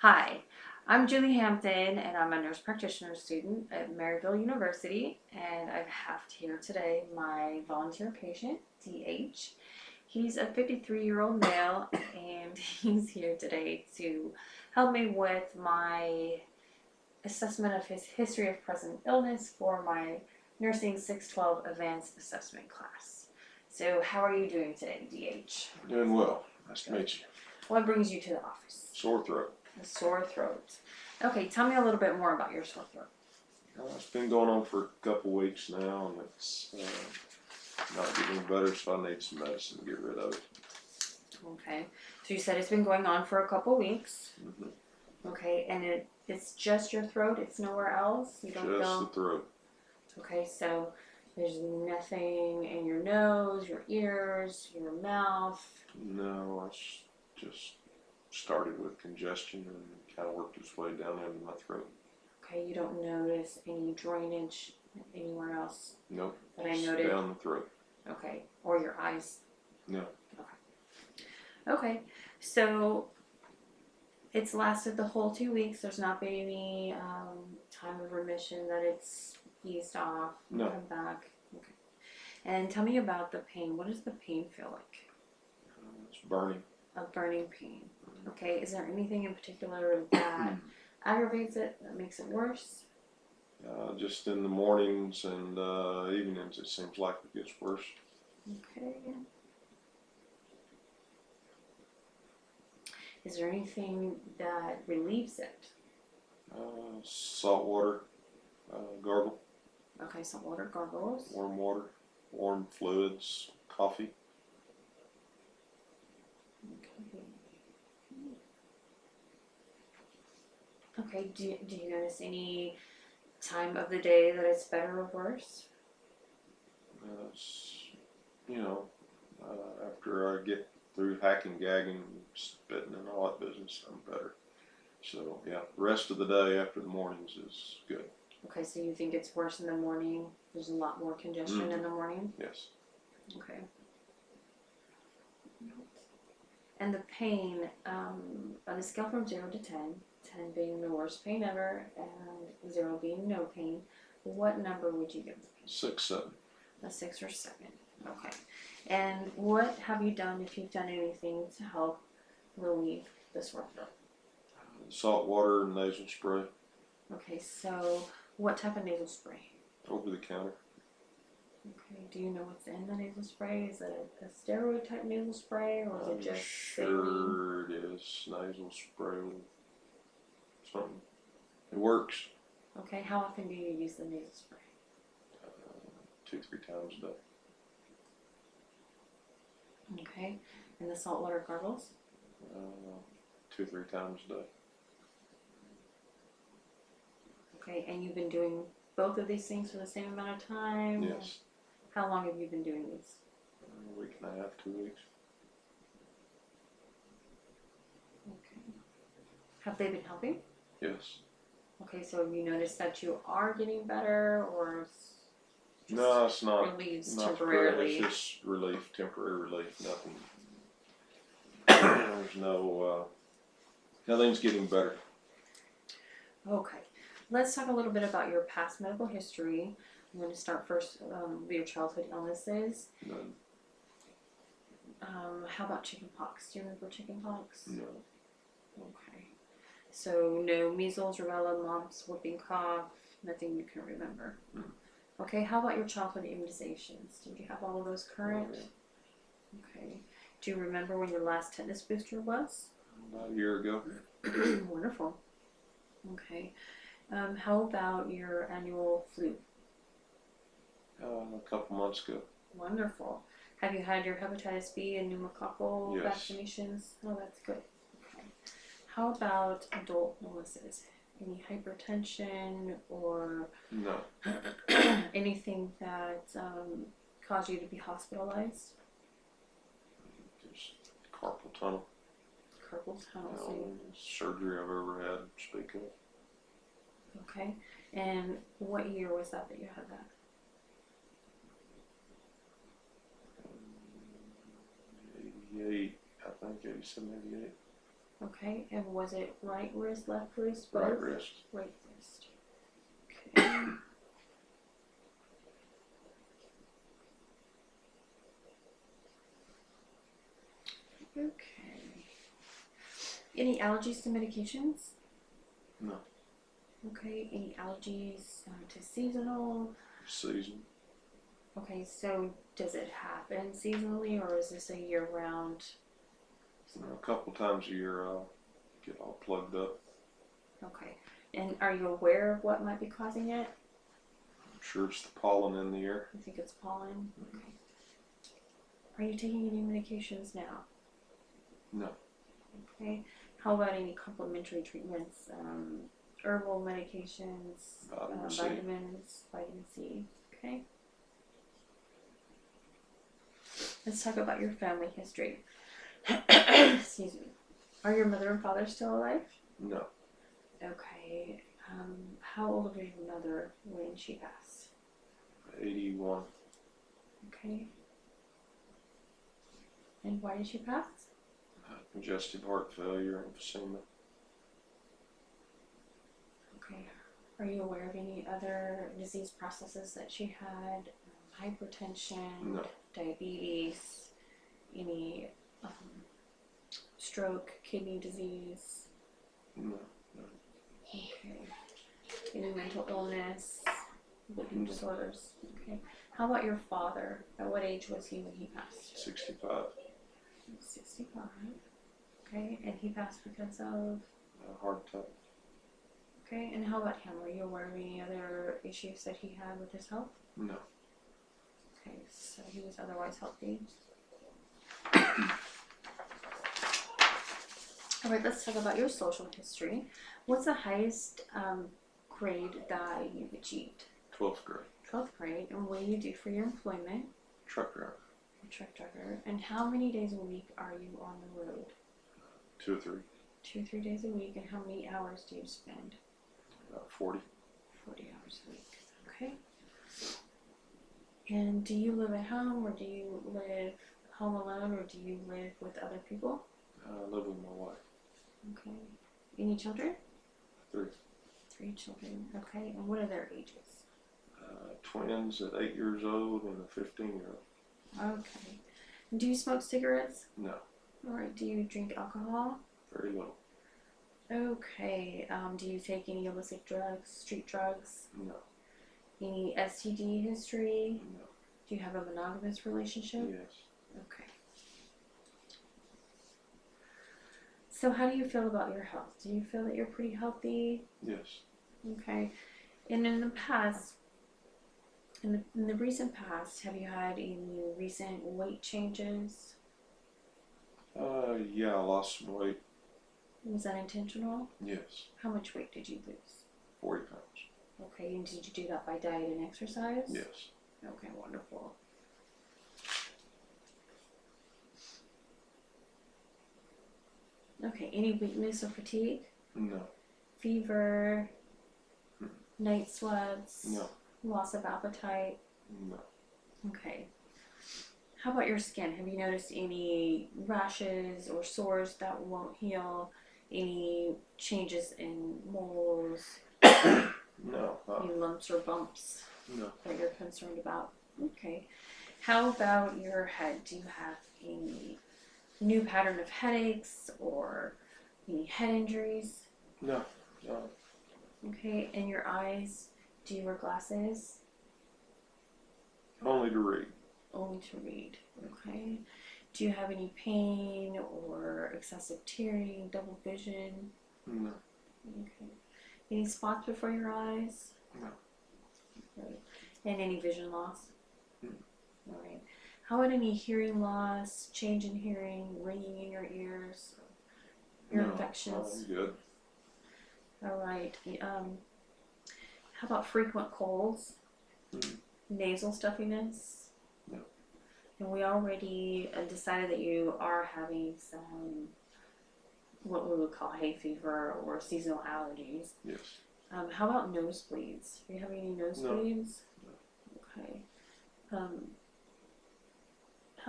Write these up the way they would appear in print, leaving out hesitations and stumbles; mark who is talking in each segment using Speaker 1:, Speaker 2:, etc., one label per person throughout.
Speaker 1: Hi, I'm Julie Hampton, and I'm a nurse practitioner student at Maryville University, and I have here today my volunteer patient, DH. He's a 53-year-old male, and he's here today to help me with my assessment of his history of present illness for my Nursing 612 Advanced Assessment class. So how are you doing today, DH?
Speaker 2: Doing well. Nice to meet you.
Speaker 1: What brings you to the office?
Speaker 2: Sore throat.
Speaker 1: A sore throat. Okay, tell me a little bit more about your sore throat.
Speaker 2: It's been going on for a couple weeks now, and it's not getting better, so I need some medicine to get rid of it.
Speaker 1: Okay, so you said it's been going on for a couple weeks.
Speaker 2: Mm-hmm.
Speaker 1: Okay, and it's just your throat, it's nowhere else? You don't
Speaker 2: Just
Speaker 1: feel...
Speaker 2: the throat.
Speaker 1: Okay, so there's nothing in your nose, your ears, your mouth?
Speaker 2: No, it's just started with congestion and kind of worked its way down into my throat.
Speaker 1: Okay, you don't notice any drainage anywhere else?
Speaker 2: Nope.
Speaker 1: That I
Speaker 2: just
Speaker 1: noted?
Speaker 2: down the throat.
Speaker 1: Okay, or your eyes?
Speaker 2: No.
Speaker 1: Okay, so it's lasted the whole 2 weeks. There's not been any time of remission that it's eased off and
Speaker 2: No.
Speaker 1: come back. Okay. And tell me about the pain. What does the pain feel like?
Speaker 2: It's burning.
Speaker 1: A burning pain. Okay, is there anything in particular that aggravates it, that makes it worse?
Speaker 2: Just in the mornings and evenings, it seems like it gets worse.
Speaker 1: Okay. Is there anything that relieves it?
Speaker 2: Salt water, gargle.
Speaker 1: Okay, some water gargles.
Speaker 2: Warm water, warm fluids, coffee.
Speaker 1: Okay, do you notice any time of the day that it's better or worse?
Speaker 2: It's, after I get through hacking, gagging, spitting and all that business, I'm better. So, yeah, the rest of the day after the mornings is good.
Speaker 1: Okay, so you think it's worse in the morning? There's a lot more congestion in the morning?
Speaker 2: Yes.
Speaker 1: Okay. And the pain, on a scale from 0 to 10, 10 being the worst pain ever and 0 being no pain, what number would you give the pain?
Speaker 2: 6, 7.
Speaker 1: A 6 or 7. Okay. And what have you done, if you've done anything, to help relieve the sore throat?
Speaker 2: Salt water and nasal spray.
Speaker 1: Okay, so what type of nasal spray?
Speaker 2: Over the counter.
Speaker 1: Okay, do you know what's in the nasal spray? Is it a steroid type nasal spray, or is it just
Speaker 2: sure
Speaker 1: saline?
Speaker 2: It is nasal spray with something. It works.
Speaker 1: Okay, how often do you use the nasal spray?
Speaker 2: 2-3 times a day.
Speaker 1: Okay, and the saltwater gargles?
Speaker 2: 2-3 times a day.
Speaker 1: Okay, and you've been doing both of these things for the same amount of time?
Speaker 2: Yes.
Speaker 1: How long have you been doing these?
Speaker 2: A week and a half, 2 weeks.
Speaker 1: Okay. Have they been helping?
Speaker 2: Yes.
Speaker 1: Okay, so have you noticed that you are getting better, or
Speaker 2: No, it's not.
Speaker 1: relieves
Speaker 2: Not
Speaker 1: temporarily?
Speaker 2: It's just relief, temporary relief. Nothing. There's no. Nothing's getting better.
Speaker 1: Okay, let's talk a little bit about your past medical history. I'm going to start first with your childhood illnesses.
Speaker 2: None.
Speaker 1: How about chickenpox? Do you remember chickenpox?
Speaker 2: No.
Speaker 1: Okay. So no measles, rubella, mumps, whooping cough, nothing you can remember.
Speaker 2: Mm.
Speaker 1: Okay, how about your childhood immunizations? Did you have all of those current?
Speaker 2: Oh, yeah.
Speaker 1: Okay. Do you remember when your last tetanus booster was?
Speaker 2: About a year ago.
Speaker 1: Wonderful. Okay. How about your annual flu?
Speaker 2: A couple months ago.
Speaker 1: Wonderful. Have you had your hepatitis B and pneumococcal
Speaker 2: Yes.
Speaker 1: vaccinations? Oh, that's good. Okay. How about adult illnesses? Any hypertension or
Speaker 2: No.
Speaker 1: anything that caused you to be hospitalized?
Speaker 2: Just carpal tunnel.
Speaker 1: Carpal tunnel.
Speaker 2: No surgery I've ever had to speak of.
Speaker 1: Okay. And what year was that you had that?
Speaker 2: 88, I think, 87, 88.
Speaker 1: Okay, and was it right wrist, left wrist, both?
Speaker 2: Right wrist.
Speaker 1: Right wrist. Okay. Okay. Any allergies to medications?
Speaker 2: No.
Speaker 1: Okay. Any allergies to seasonal?
Speaker 2: Season.
Speaker 1: Okay, so does it happen seasonally or is this a year-round?
Speaker 2: A couple times a year I'll get all plugged up.
Speaker 1: Okay. And are you aware of what might be causing it?
Speaker 2: I'm sure it's the pollen in the air.
Speaker 1: You think it's pollen? Okay. Are you taking any medications now?
Speaker 2: No.
Speaker 1: Okay. How about any complementary treatments? Herbal medications,
Speaker 2: Vitamin C.
Speaker 1: vitamins, vitamin C. Okay. Let's talk about your family history. Excuse me. Are your mother and father still alive?
Speaker 2: No.
Speaker 1: Okay. How old was your mother when she passed?
Speaker 2: 81.
Speaker 1: Okay. And why did she pass?
Speaker 2: Congestive heart failure and emphysema.
Speaker 1: Okay. Are you aware of any other disease processes that she had? Hypertension,
Speaker 2: No.
Speaker 1: diabetes, any stroke, kidney disease?
Speaker 2: No.
Speaker 1: Okay. Any mental illness, living
Speaker 2: No.
Speaker 1: disorders? Okay. How about your father? At what age was he when he passed?
Speaker 2: 65.
Speaker 1: 65. Okay. And he passed because of?
Speaker 2: Heart attack.
Speaker 1: Okay. And how about him? Are you aware of any other issues that he had with his health?
Speaker 2: No.
Speaker 1: Okay. So he was otherwise healthy. All right, let's talk about your social history. What's the highest grade that you've achieved?
Speaker 2: 12th grade.
Speaker 1: 12th grade. And what do you do for your employment?
Speaker 2: Truck driver.
Speaker 1: You're a truck driver. And how many days a week are you on the road?
Speaker 2: 2 or 3.
Speaker 1: 2 or 3 days a week. And how many hours do you spend?
Speaker 2: About 40.
Speaker 1: 40 hours a week. Okay. And do you live at home or do you live home alone or do you live with other people?
Speaker 2: I live with my wife.
Speaker 1: Okay. Any children?
Speaker 2: 3.
Speaker 1: 3 children. Okay. And what are their ages?
Speaker 2: Twins at 8 years old and a 15-year-old.
Speaker 1: Okay. Do you smoke cigarettes?
Speaker 2: No.
Speaker 1: All right. Do you drink alcohol?
Speaker 2: Very little.
Speaker 1: Okay. Do you take any illicit drugs, street drugs?
Speaker 2: No.
Speaker 1: Any STD history?
Speaker 2: No.
Speaker 1: Do you have a monogamous relationship?
Speaker 2: Yes.
Speaker 1: Okay. So how do you feel about your health? Do you feel that you're pretty healthy?
Speaker 2: Yes.
Speaker 1: Okay. And in the past, in the recent past, have you had any recent weight changes?
Speaker 2: Yeah, I lost some weight.
Speaker 1: Was that intentional?
Speaker 2: Yes.
Speaker 1: How much weight did you lose?
Speaker 2: 40 pounds.
Speaker 1: Okay, and did you do that by diet and exercise?
Speaker 2: Yes.
Speaker 1: Okay, wonderful. Okay, any weakness or fatigue?
Speaker 2: No.
Speaker 1: Fever? Night sweats?
Speaker 2: No.
Speaker 1: Loss of appetite?
Speaker 2: No.
Speaker 1: Okay. How about your skin? Have you noticed any rashes or sores that won't heal? Any changes in moles?
Speaker 2: No.
Speaker 1: Any lumps or bumps
Speaker 2: No.
Speaker 1: that you're concerned about? Okay. How about your head? Do you have any new pattern of headaches or any head injuries?
Speaker 2: No. No.
Speaker 1: Okay. And your eyes? Do you wear glasses?
Speaker 2: Only to read.
Speaker 1: Only to read. Okay. Do you have any pain or excessive tearing, double vision?
Speaker 2: No.
Speaker 1: Okay. Any spots before your eyes?
Speaker 2: No.
Speaker 1: Right. And any vision loss?
Speaker 2: Mm.
Speaker 1: All right. How about any hearing loss, change in hearing, ringing in your ears, ear
Speaker 2: No.
Speaker 1: infections?
Speaker 2: I'm good.
Speaker 1: All right. How about frequent colds, nasal stuffiness?
Speaker 2: No.
Speaker 1: And we already decided that you are having some, what we would call hay fever or seasonal allergies.
Speaker 2: Yes.
Speaker 1: How about nosebleeds? Are you having any nosebleeds?
Speaker 2: No.
Speaker 1: Okay. How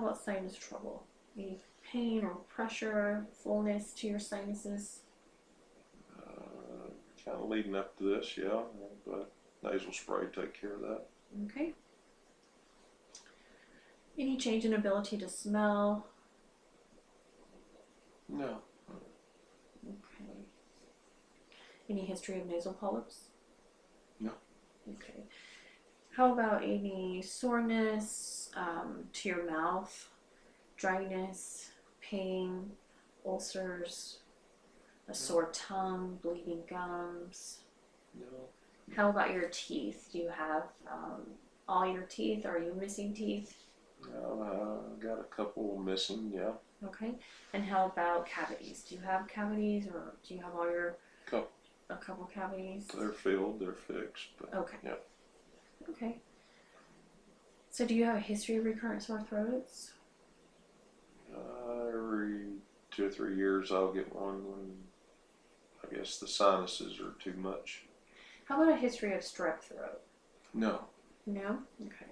Speaker 1: about sinus trouble? Any pain or pressure, fullness to your sinuses?
Speaker 2: Kind of leading up to this, yeah. But nasal spray take care of that.
Speaker 1: Okay. Any change in ability to smell?
Speaker 2: No.
Speaker 1: Okay. Any history of nasal polyps?
Speaker 2: No.
Speaker 1: Okay. How about any soreness to your mouth, dryness, pain, ulcers, a sore tongue, bleeding gums?
Speaker 2: No.
Speaker 1: How about your teeth? Do you have all your teeth? Are you missing teeth?
Speaker 2: Got a couple missing, yeah.
Speaker 1: Okay. And how about cavities? Do you have cavities, or do you have all your
Speaker 2: Couple.
Speaker 1: a couple cavities?
Speaker 2: They're filled, they're fixed. But,
Speaker 1: Okay.
Speaker 2: yeah.
Speaker 1: Okay. So do you have a history of recurrent sore throats?
Speaker 2: Every 2 or 3 years I'll get one when I guess the sinuses are too much.
Speaker 1: How about a history of strep throat?
Speaker 2: No.
Speaker 1: No? Okay.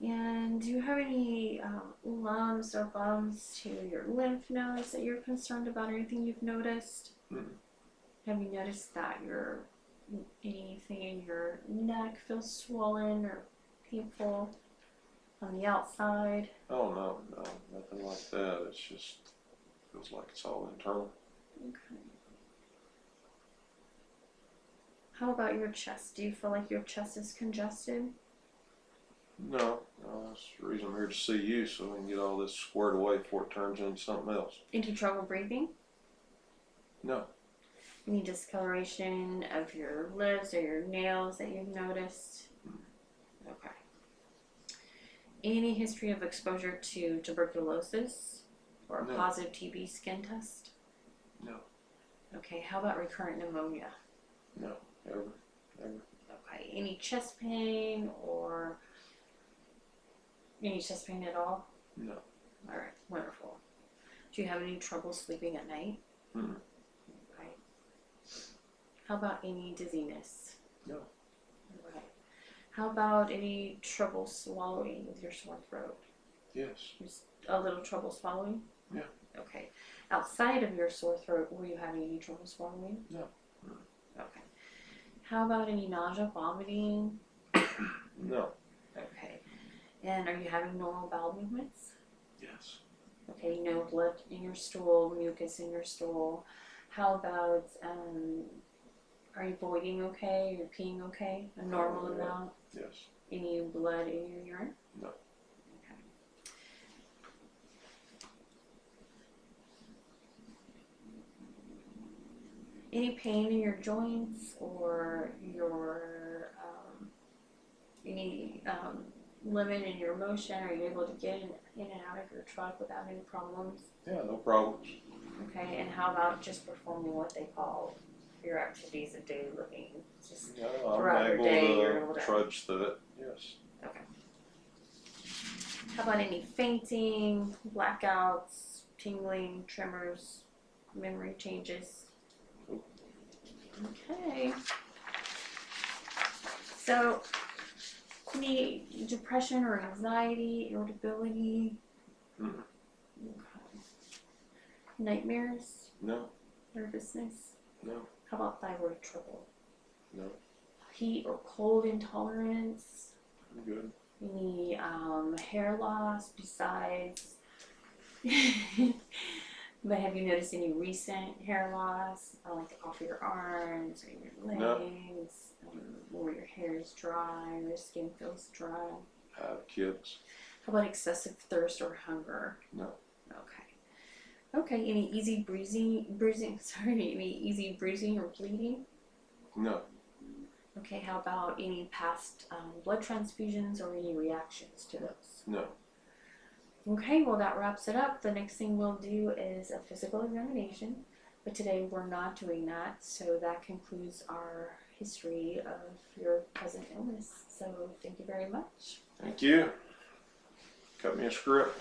Speaker 1: And do you have any lumps or bumps to your lymph nodes that you're concerned about, or anything you've noticed?
Speaker 2: Mm.
Speaker 1: Have you noticed that anything in your neck feels swollen or painful on the outside?
Speaker 2: Oh, no, nothing like that. It's just feels like it's all internal.
Speaker 1: Okay. How about your chest? Do you feel like your chest is congested?
Speaker 2: No, that's the reason I'm here to see you, so we can get all this squared away before it turns into something else.
Speaker 1: Any trouble breathing?
Speaker 2: No.
Speaker 1: Any discoloration of your lips or your nails that you've noticed? Okay. Any history of exposure to tuberculosis or a
Speaker 2: No.
Speaker 1: positive TB skin test?
Speaker 2: No.
Speaker 1: Okay. How about recurrent pneumonia?
Speaker 2: No. Ever.
Speaker 1: Okay. Any chest pain or any chest pain at all?
Speaker 2: No.
Speaker 1: All right. Wonderful. Do you have any trouble sleeping at night?
Speaker 2: Mm-mm.
Speaker 1: Okay. How about any dizziness?
Speaker 2: No.
Speaker 1: All right. How about any trouble swallowing with your sore throat?
Speaker 2: Yes.
Speaker 1: Just a little trouble swallowing?
Speaker 2: Yeah.
Speaker 1: Okay. Outside of your sore throat, were you having any trouble swallowing?
Speaker 2: No.
Speaker 1: Okay. How about any nausea, vomiting?
Speaker 2: No.
Speaker 1: Okay. And are you having normal bowel movements?
Speaker 2: Yes.
Speaker 1: Okay, no blood in your stool, mucus in your stool. How about, are you voiding okay? You're peeing okay? A normal
Speaker 2: Yeah.
Speaker 1: amount?
Speaker 2: Yes.
Speaker 1: Any blood in your urine?
Speaker 2: No.
Speaker 1: Okay. Any pain in your joints or your any limit in your motion? Are you able to get in and out of your truck without any problems?
Speaker 2: Yeah, no problems.
Speaker 1: Okay, and how about just performing what they call your activities of daily living? Just
Speaker 2: No,
Speaker 1: throughout
Speaker 2: I'm
Speaker 1: your
Speaker 2: able
Speaker 1: day, you're able
Speaker 2: to
Speaker 1: to.
Speaker 2: trudge through it. Yes.
Speaker 1: Okay. How about any fainting, blackouts, tingling, tremors, memory changes? Okay. So, any depression or anxiety, irritability?
Speaker 2: Mm.
Speaker 1: Okay. Nightmares,
Speaker 2: No.
Speaker 1: nervousness?
Speaker 2: No.
Speaker 1: How about thyroid trouble?
Speaker 2: No.
Speaker 1: Heat or cold intolerance?
Speaker 2: I'm good.
Speaker 1: Any hair loss besides? But have you noticed any recent hair loss, like off your arms or your
Speaker 2: No.
Speaker 1: legs, where your hair is dry or your skin feels dry?
Speaker 2: I have kids.
Speaker 1: How about excessive thirst or hunger?
Speaker 2: No.
Speaker 1: Okay. Okay. Any easy bruising? Sorry. Any easy bruising or bleeding?
Speaker 2: No.
Speaker 1: Okay. How about any past blood transfusions or any reactions to those?
Speaker 2: No.
Speaker 1: Okay, well that wraps it up. The next thing we'll do is a physical examination, but today we're not doing that, so that concludes our history of your present illness. So thank you very much.
Speaker 2: Thank you. Cut me a script.